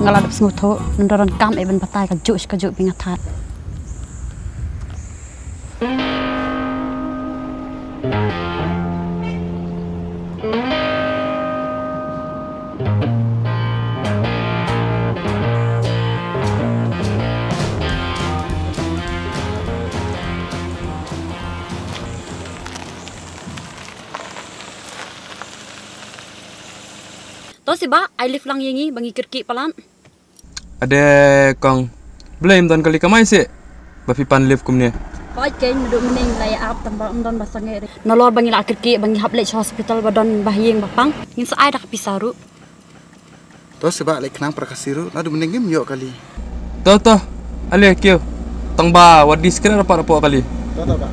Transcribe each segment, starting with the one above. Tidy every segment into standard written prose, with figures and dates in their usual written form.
ngaladap smutho nondoran kam eben patai ka juk bingathat. To si ba, I live lang yengi bangi kirki palan. Ada kong blame ton kali kamai sih. Bapi pan live kumnya. Koi keng meduk mening lay up tambah don basange. Nolor bangi la kirki bangi hablech hospital badon bahyeng bapang. Ngin sa ai dak pisaru. To si ba lek nang prakasiru nadu mening gem yo kali. Toh, ale kyo. Tong ba wadis kira rapo kali. To ba.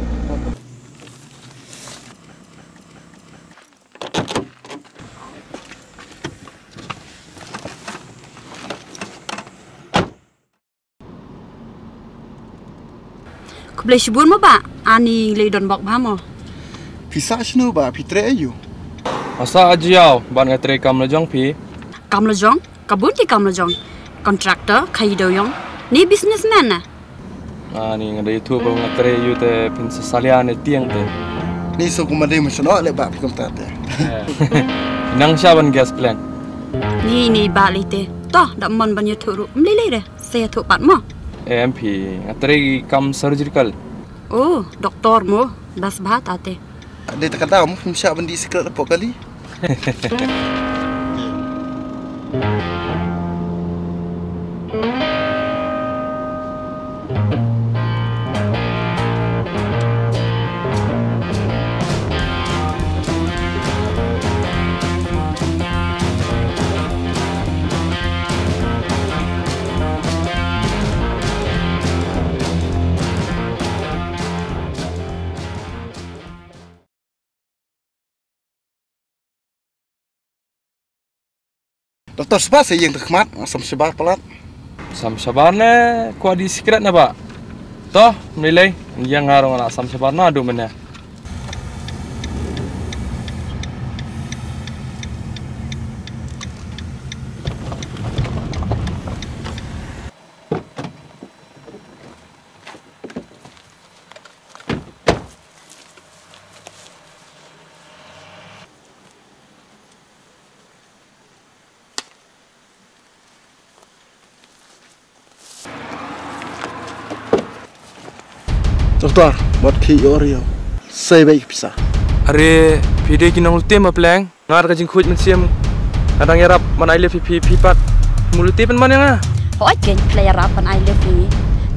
Kublai shibun mo ba? Ani lay don bak bamo. Pisa shnu ba pitre ayu. Asa ajiao ban ngatre kam lejong pi. Kam lejong? Kabun ki kam lejong. Kontraktor kai do yong. Ni businessman na. Ani ngade itu ba ngatre yu te pin salian tiang te. Ni so kumade masno le ba kum tate. Nang shaban gas plan. Ni balite. Toh dak mon banyu thuru. Mlele re. Saya thu pat mo. MP ngatre kam surgical. Oh, doktor mo. Das bahat ate. Ada takada mo kum sya bandi secret apa kali. Doktor sebab saya yang terkhmat asam sebar pelat. Sam sabarne ko di secret na ba. Toh nilai yang ngarong na sam sabarna adu mena. Doktor, buat ki Oreo. Saya baik bisa. Are pide kinang ultim aplang ngar ka jingkhuj men siam kadang yarap man ai le pi pat muluti pen man yang Koi keng play rap ban I live ni.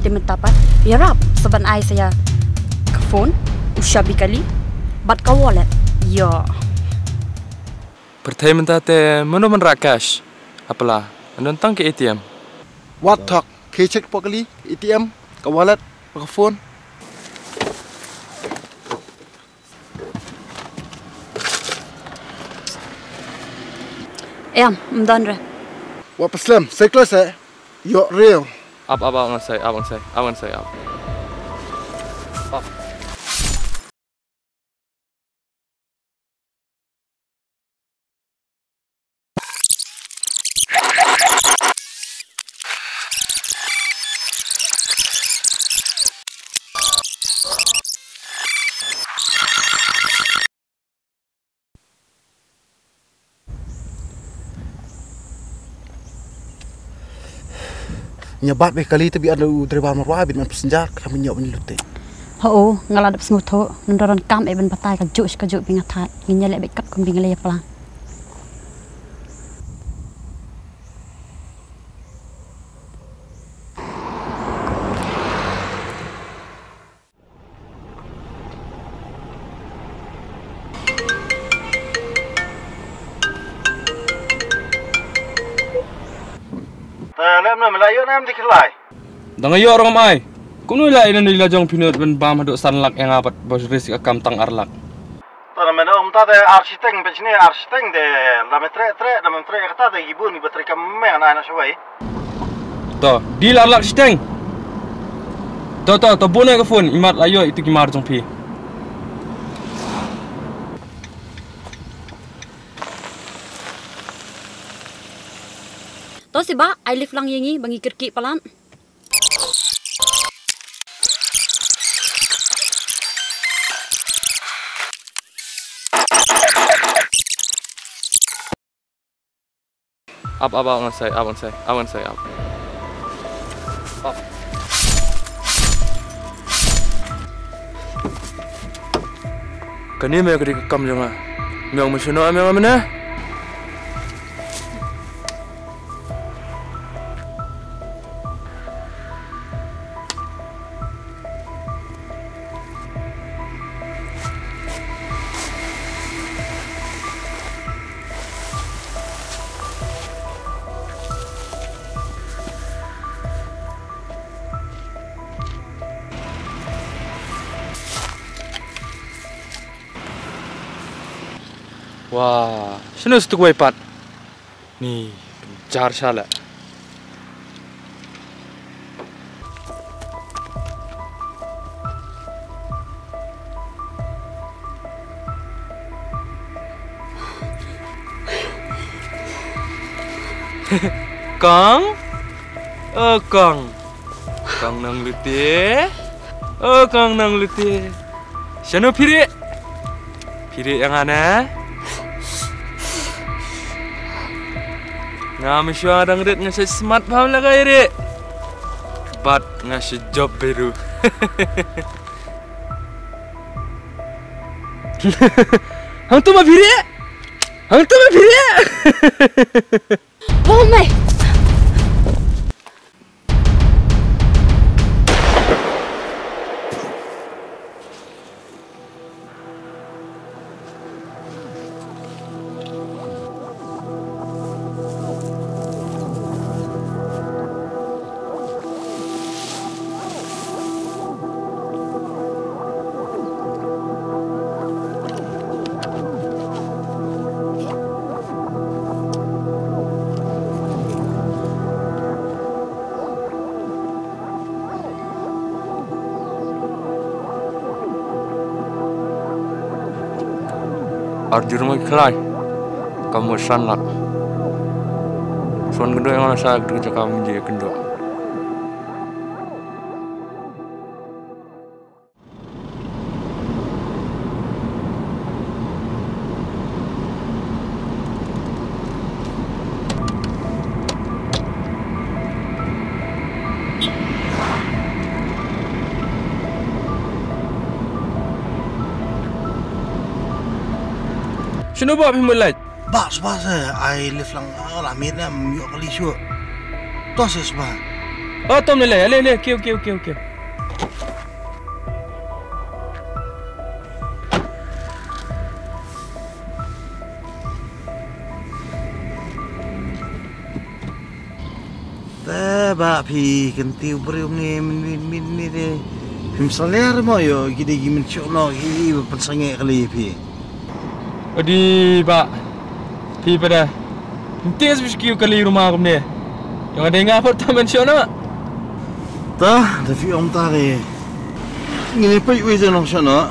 Timen tapat. Yarap saban ai saya ke phone ushabi kali. Bat ka wallet. Yo. pertai menta te mano man rakash apala anon tang ke ATM What talk? Ki check apa kali? ATM, ke wallet, ke phone. Em, mdan re. What Muslim? Saya close eh. Yo real. up on say up Nyabat be kali tapi ada udreban marwah bit man pesenjar kami nyok menilute. Ho, ngaladap smutho nondoran kam eben patai ka juk bingathat. Nginyale be kat kumbing le palang. Nam Melayu nam dikelai. dangayo orang mai kuno la ina nila jong pinot ben bam hadu sanlak yang apat bos risik akam tang arlak Tana mena umta de arsitek becini arsitek de la metre kata de ibu ni betrika me ana shawai. to deal arlak steng to bonai ka phone imat layo itu kimar jong pi To si ba, I live lang yengi bangi kirki palan. Up, on side, up. Up. Kani me kadi kam jonga. Meong mesuno meong amena. Wah, sino stuk wipat? Nih, jar shala. Kang? Kang. Kang nang lute. Kang nang lute. Sino piri? Piri yang ana? Nga misyo adang rit nga sa smart paham lah kaya rit. But nga si job baru. Hang tu mapiri? Oh my. Arjur mo kelai, kamu sangat. Suan kendo yang saya kerja kamu jadi kendo. Sino ba pimulad? Bas, I live lang lamit na miyok kali siya. Toses ba? Oh, tom nila, ale, okay. Ba pi kentiu berium ni de. Pim saler mo yo gidi gimin chono i pensange kali pi. Adi ba, pi pada. Intias biskiu kali rumah aku ni. Yang ada yang apartemen siapa nama? Ta, tapi om tari. Ini pa iwi janong siya na.